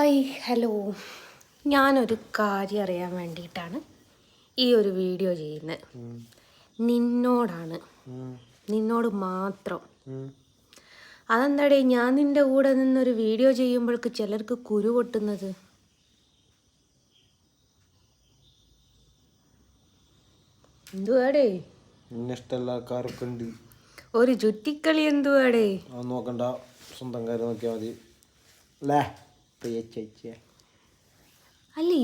Hi hello, ഞാനൊരു കാര്യം അറിയാൻ വേണ്ടിയിട്ടാണ് ഈ ഒരു വീഡിയോ ചെയ്യുന്നത്. നിന്നോടാണ്, നിന്നോട് മാത്രം. അതെന്താടേ ഞാൻ നിൻ്റെ കൂടെ നിന്നൊരു വീഡിയോ ചെയ്യുമ്പോഴേക്ക് ചിലർക്ക് കുരു പൊട്ടുന്നത്? എന്തുവാടേ? ഒരു ചുറ്റിക്കളി എന്തുവാടേ? നോക്കണ്ട, സ്വന്തം കാര്യം നോക്കിയാൽ മതി. അല്ല,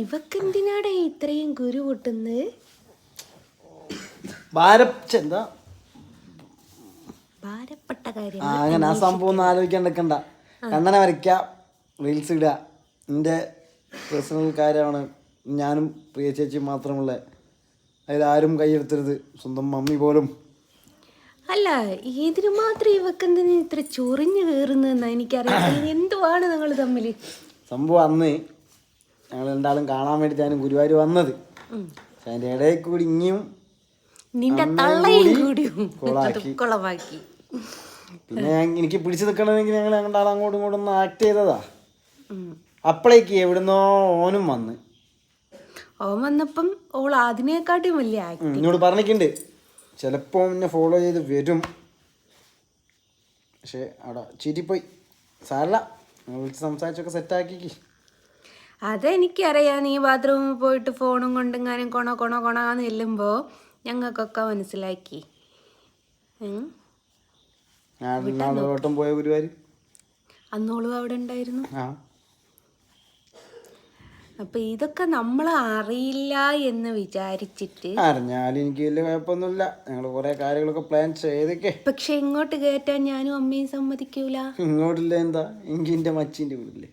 ഇവക്കെന്തിനാടേ ഇത്രയും കുരു പൊട്ടുന്നത്? ഭാരപ്പെട്ട കാര്യം അങ്ങനെ ആ സംഭവം ഒന്നും ആലോചിക്കാണ്ടിരിക്കണ്ട. കണ്ണനെ വരയ്ക്ക, റീൽസ് ഇടുക. എൻ്റെ പേഴ്സണൽ കാര്യമാണ്. ഞാനും പ്രിയ ചേച്ചി മാത്രമുള്ള, അതിലാരും കൈയെടുത്തരുത്, സ്വന്തം മമ്മി പോലും. അല്ല, ഇതിന് മാത്രം ഇവക്കെന്തിന് ഇത്ര ചൊറിഞ്ഞു കയറുന്നതെന്നാ എനിക്കറിയാം. എന്തുവാണ് നിങ്ങൾ തമ്മിൽ സംഭവം? അന്ന് ഞങ്ങൾ രണ്ടാളും കാണാൻ വേണ്ടിയിട്ടാണ് ഗുരുവായൂർ വന്നത്. പക്ഷെ അതിൻ്റെ ഇടയിൽ കൂടി ഇനിയും നിന്റെ തള്ളയും കൂടിയും കുളമാക്കി. പിന്നെ എനിക്ക് പിടിച്ചു നിൽക്കണമെങ്കിൽ ഞങ്ങൾ രണ്ടാളും അങ്ങോട്ടും ഇങ്ങോട്ടും ഒന്ന് ആക്ട് ചെയ്തതാ. അപ്പോഴേക്ക് എവിടുന്നോ ഓനും ഓൻ വന്നപ്പം ഓൾ അതിനെക്കാട്ടും വലിയ എന്നോട് പറഞ്ഞിട്ടുണ്ട്, ചിലപ്പോൾ എന്നെ ഫോളോ ചെയ്ത് വരും. പക്ഷെ അവിടെ ചീറ്റിപ്പോയി. സാരല്ല, വിളിച്ച് സംസാരിച്ചൊക്കെ സെറ്റാക്കി. അതെനിക്കറിയാം. നീ ബാത്റൂമിൽ പോയിട്ട് ഫോണും കൊണ്ടെങ്ങാനും കൊണാന്ന് ചെല്ലുമ്പോൾ ഞങ്ങൾക്കൊക്കെ മനസ്സിലാക്കി. പോയ ഗുരുവായൂർ അന്നോളും അവിടെ ഉണ്ടായിരുന്നു. അപ്പൊ ഇതൊക്കെ നമ്മൾ അറിയില്ല എന്ന് വിചാരിച്ചിട്ട്. അറിഞ്ഞാലും എനിക്ക് വലിയ കുഴപ്പമൊന്നുമില്ല. ഞങ്ങൾ കുറെ കാര്യങ്ങളൊക്കെ പ്ലാൻ ചെയ്തൊക്കെ. പക്ഷെ ഇങ്ങോട്ട് കയറ്റാൻ ഞാനും അമ്മയും സമ്മതിക്കൂല. ഇങ്ങോട്ടില്ല എന്താ, എന്റെ മച്ചിന്റെ വീട്ടില്ലേ.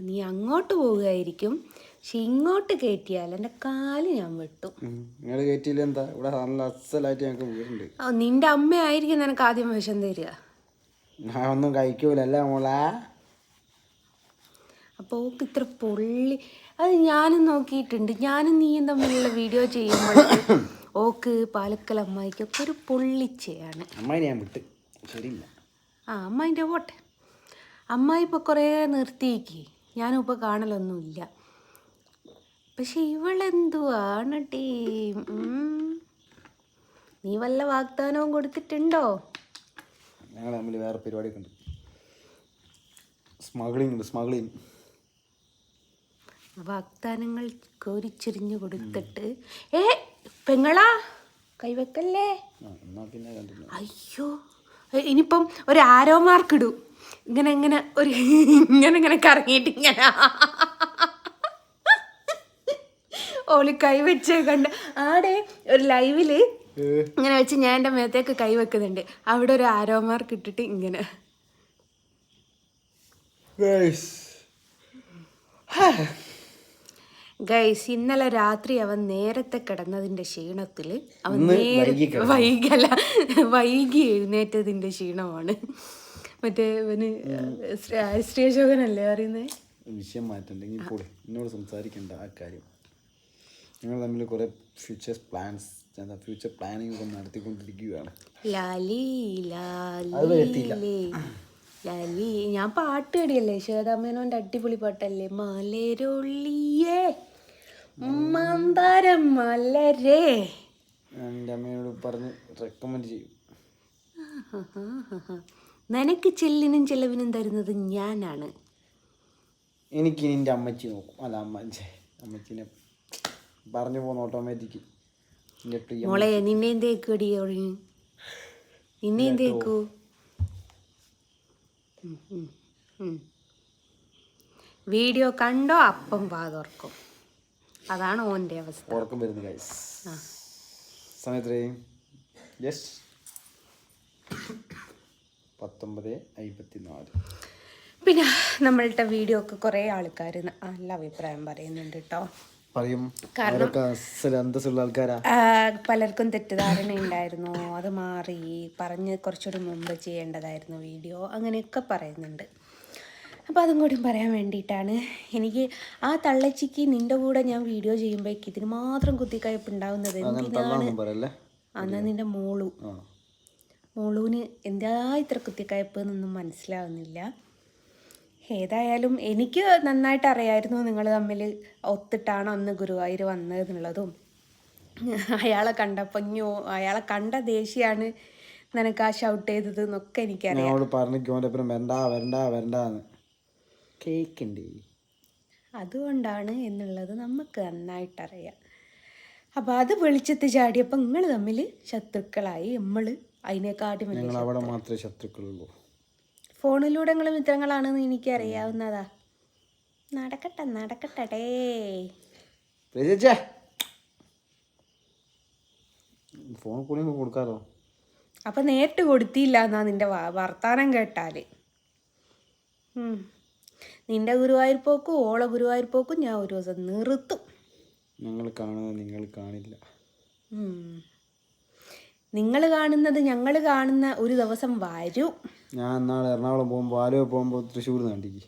നീ അങ്ങോട്ട് പോവുകയായിരിക്കും, പക്ഷെ ഇങ്ങോട്ട് കയറ്റിയാൽ എൻ്റെ കാല് ഞാൻ വെട്ടും. നിങ്ങൾ കയറ്റിയില്ല എന്താ, ഇവിടെ നല്ല അസലായിട്ട് ഞങ്ങൾക്ക് വീടുണ്ട്. നിന്റെ അമ്മയായിരിക്കും നിനക്ക് ആദ്യം വിഷം തരിക. ഞാൻ ഒന്നും കഴിക്കൂലല്ലേ മോളാ. അപ്പോൾ ഓക്ക് ഇത്ര പൊള്ളി, അത് ഞാനും നോക്കിയിട്ടുണ്ട്. ഞാനും നീയും തമ്മിലുള്ള വീഡിയോ ചെയ്യുമ്പോൾ ഓക്ക് പാലക്കൽ അമ്മായിക്കൊക്കെ ഒരു പൊള്ളിച്ചയാണ്. അമ്മായി ഞാൻ വിട്ട് ശരിയില്ല. അമ്മായിൻ്റെ പോട്ടെ. അമ്മായി ഇപ്പോൾ കുറേ നിർത്തിയേക്ക്, ഞാനും ഇപ്പോൾ കാണലൊന്നുമില്ല. പക്ഷെ ഇവളെന്തുവാണ് ടീം? നീ വല്ല വാഗ്ദാനവും കൊടുത്തിട്ടുണ്ടോ? ഞങ്ങൾ തമ്മിൽ വേറെ പരിപാടിയൊക്കെ ഉണ്ട്. സ്മഗ്ലിംഗ്. വാഗ്ദാനങ്ങൾ കോരിച്ചെറിഞ്ഞു കൊടുത്തിട്ട് പെങ്ങളാ കൈവെക്കല്ലേ. അയ്യോ, ഇനിയിപ്പം ഒരു ആരോ മാർക്ക് ഇടൂ. ഇങ്ങനെ ഒരു ഇങ്ങനെ കറങ്ങിയിട്ട് ഇങ്ങനെ ഓളി കൈവച്ച് കണ്ട് ആടെ ഒരു ലൈവില് ഇങ്ങനെ വെച്ച് ഞാൻ എൻ്റെ മേത്തേക്ക് കൈവെക്കുന്നുണ്ട്. അവിടെ ഒരു ആരോ മാർക്ക് ഇട്ടിട്ട് ഇങ്ങനെ. ഗൈസ്, ഇന്നലെ രാത്രി അവൻ നേരത്തെ കിടന്നതിൻ്റെ ക്ഷീണത്തിൽ അവൻ വൈകി എഴുന്നേറ്റതിൻ്റെ ക്ഷീണമാണ്. മറ്റേ ഇവന് ശ്രീശോകനല്ലേ അറിയുന്നത്. വിഷയം മാറ്റണ്ടെങ്കിൽ പോടെ, എന്നോട് സംസാരിക്കണ്ട ആ കാര്യം. ഞങ്ങൾ തമ്മിൽ കുറേ ഫ്യൂച്ചർ പ്ലാനിങ് ഒക്കെ നടത്തിക്കൊണ്ടിരിക്കുകയാണ്. ഞാൻ പാട്ട് പാടിയല്ലേ, ശ്വേതാമേനോൻ്റെ അടിപൊളി പാട്ടല്ലേ, മലരൊള്ളിയേ മന്ദാരം മലരേ. എൻ്റെ അമ്മയോട് പറഞ്ഞ് റെക്കമെൻഡ് ചെയ്യും. നിനക്ക് ചെല്ലിനും ചെലവിനും തരുന്നത് ഞാനാണ്. എനിക്ക് നിൻ്റെ അമ്മച്ചി നോക്കും. അല്ല, അമ്മച്ചിനെ പറഞ്ഞു പോകുന്ന ഓട്ടോമാറ്റിക്ക്. മോളെ, നിന്നെയും തേക്കടി, നിന്നെയും തേക്കൂ. വീഡിയോ കണ്ടോ അപ്പം വാതുറക്കും. അതാണ് ഓൻ്റെ അവസ്ഥ. ഉറക്കം വരുന്നു ഗൈസ്. സമയത്ത് 19:54. പിന്നെ നമ്മളുടെ വീഡിയോ ഒക്കെ കുറേ ആൾക്കാർ നല്ല അഭിപ്രായം പറയുന്നുണ്ട് കേട്ടോ. കാരണം പലർക്കും തെറ്റിദ്ധാരണ ഉണ്ടായിരുന്നു, അത് മാറി, പറഞ്ഞ് കുറച്ചുകൂടി മുമ്പ് ചെയ്യേണ്ടതായിരുന്നു വീഡിയോ, അങ്ങനെയൊക്കെ പറയുന്നുണ്ട്. അപ്പോൾ അതും കൂടി പറയാൻ വേണ്ടിയിട്ടാണ്. എനിക്ക് ആ തള്ളച്ചിക്ക് നിൻ്റെ കൂടെ ഞാൻ വീഡിയോ ചെയ്യുമ്പോഴേക്ക് ഇതിന് മാത്രം കുത്തിക്കയപ്പ് ഉണ്ടാവുന്നത് എന്തിനാണ്? അന്നാ നിൻ്റെ മോളുവിന് എന്താ ഇത്ര കുത്തിക്കയപ്പ് എന്നൊന്നും മനസ്സിലാവുന്നില്ല. ഏതായാലും എനിക്ക് നന്നായിട്ട് അറിയായിരുന്നു നിങ്ങൾ തമ്മിൽ ഒത്തിട്ടാണ് അന്ന് ഗുരുവായൂർ വന്നത് എന്നുള്ളതും അയാളെ കണ്ടപ്പോൾ അയാളെ കണ്ട ദേഷ്യമാണ് നിനക്ക് ആ ഷൗട്ട് ചെയ്തത് എന്നൊക്കെ എനിക്കറിയാം. ഞങ്ങളോട് പറഞ്ഞിക്കോണ്ടപ്പുറം വരണ്ടാന്ന് കേക്കണ്ടേ, അതുകൊണ്ടാണ് എന്നുള്ളത് നമുക്ക് നന്നായിട്ടറിയാം. അപ്പോൾ അത് വെളിച്ചത്ത് ചാടിയപ്പോൾ നിങ്ങൾ തമ്മിൽ ശത്രുക്കളായി. നമ്മൾ അതിനെക്കാട്ടും വലിയ ഞങ്ങൾ അവിടെ മാത്രമേ ശത്രുക്കളുള്ളൂ. ഫോണിലൂടെ നിങ്ങൾ മിത്രങ്ങളാണെന്ന് എനിക്കറിയാവുന്നതാ. നടക്കട്ടെ. ഫോൺ കൂടി കൊടുക്കാറോ? അപ്പം നേരിട്ട് കൊടുത്തില്ല എന്നാ നിൻ്റെ വർത്താനം കേട്ടാൽ. നിൻ്റെ ഗുരുവായൂർ പോക്കും ഓളെ ഗുരുവായൂർ പോക്കും ഞാൻ ഒരു ദിവസം നിർത്തും. ഞങ്ങൾ കാണുന്നത് നിങ്ങൾ കാണില്ല. നിങ്ങൾ കാണുന്നത് ഞങ്ങൾ കാണുന്ന ഒരു ദിവസം വരും. ഞാൻ നാളെ എറണാകുളം പോകുമ്പോൾ ആലുവ പോകുമ്പോൾ തൃശ്ശൂർ നാണ്ടിക്ക്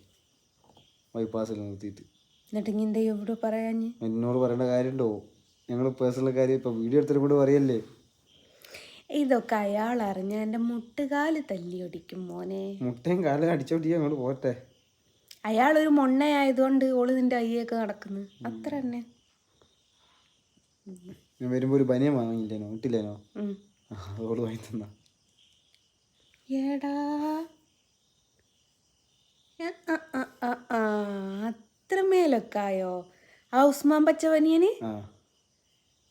ബൈപ്പാസിൽ നിർത്തിയിട്ട്. എന്നിട്ട് ഇങ്ങനെ എവിടെ പറയാൻ എന്നോട് പറയേണ്ട കാര്യമുണ്ടോ? ഞങ്ങൾ പേഴ്സണൽ കാര്യം ഇപ്പം വീഡിയോ എടുത്തിട്ട് കൂടെ പറയല്ലേ. ഇതൊക്കെ അയാൾ അറിഞ്ഞ എൻ്റെ മുട്ടുകാല് തല്ലി ഒടിക്കും മോനെ. മുട്ടയും കാലം അടിച്ചോട്ടിയാ അങ്ങോട്ട് പോട്ടെ. അയാളൊരു മൊണ്ണയായതുകൊണ്ട് ഓള് നിൻ്റെ അയ്യൊക്കെ നടക്കുന്നു, അത്ര തന്നെ. ഞാൻ വരുമ്പോൾ ഒരു ബനിയം വാങ്ങിയില്ലേനോ, ഇട്ടില്ലേനോ? അതോട് വാങ്ങി തന്നാ. ഏടാ അത്രമേലൊക്കെ ആയോ ആ ഉസ്മാൻ പച്ചവനിയന്?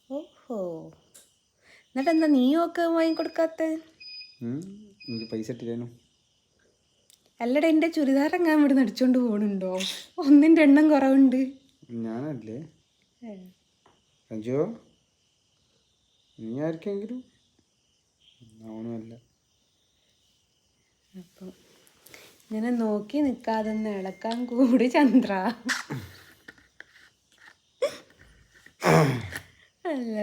ഓഹോ, എന്നിട്ടെന്താ നീയൊക്കെ വാങ്ങിക്കൊടുക്കാത്ത? എനിക്ക് പൈസ ഇട്ടില്ലേനോ. അല്ലടാ, എൻ്റെ ചുരിദാറെങ്ങാൻ ഇവിടെ നടിച്ചോണ്ട് പോകണുണ്ടോ? ഒന്നിൻ്റെ എണ്ണം കുറവുണ്ട്. ഞാനല്ലേ അഞ്ചോ, നീ ആർക്കെങ്കിലും അവനുമല്ല. അപ്പം ഇങ്ങനെ നോക്കി നിൽക്കാതൊന്ന് ഇളക്കാൻ കൂടി ചന്ദ്ര. അല്ല,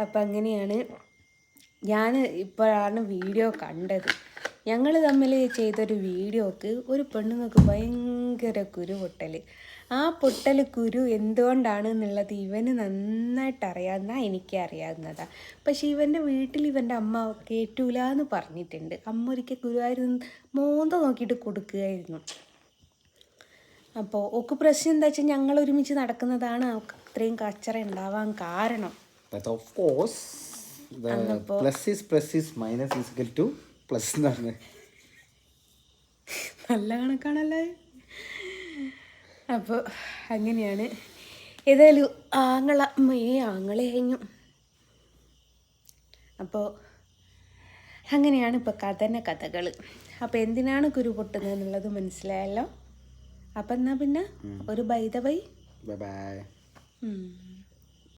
അപ്പം അങ്ങനെയാണ്. ഞാൻ ഇപ്പോഴാണ് വീഡിയോ കണ്ടത്. ഞങ്ങൾ തമ്മിൽ ചെയ്തൊരു വീഡിയോക്ക് ഒരു പെണ്ണുങ്ങൾക്ക് ഭയങ്കര കുരു പൊട്ടൽ. ആ പൊട്ടൽ കുരു എന്തുകൊണ്ടാണ് എന്നുള്ളത് ഇവന് നന്നായിട്ട് അറിയാവുന്ന എനിക്ക് അറിയാവുന്നതാണ്. പക്ഷേ ഇവൻ്റെ വീട്ടിൽ ഇവൻ്റെ അമ്മ കേറ്റൂല എന്ന് പറഞ്ഞിട്ടുണ്ട്. അമ്മ ഒരിക്കൽ ഗുരുവായൂർ മോന്ത നോക്കിയിട്ട് കൊടുക്കുകയായിരുന്നു. അപ്പോൾ ഒക്കെ പ്രശ്നം എന്താ വെച്ചാൽ ഞങ്ങൾ ഒരുമിച്ച് നടക്കുന്നതാണ് അവൾക്ക് ഇത്രയും കച്ചറ ഉണ്ടാവാൻ കാരണം. നല്ല കണക്കാണല്ലേ. അപ്പോൾ അങ്ങനെയാണ്. ഏതായാലും ആങ്ങളെ കഴിഞ്ഞു. അപ്പോൾ അങ്ങനെയാണ് ഇപ്പോൾ കഥകൾ. അപ്പോൾ എന്തിനാണ് കുരു പൊട്ടുന്നത് എന്നുള്ളത് മനസ്സിലായല്ലോ. അപ്പം എന്നാൽ പിന്നെ ഒരു ബൈ. ബൈ.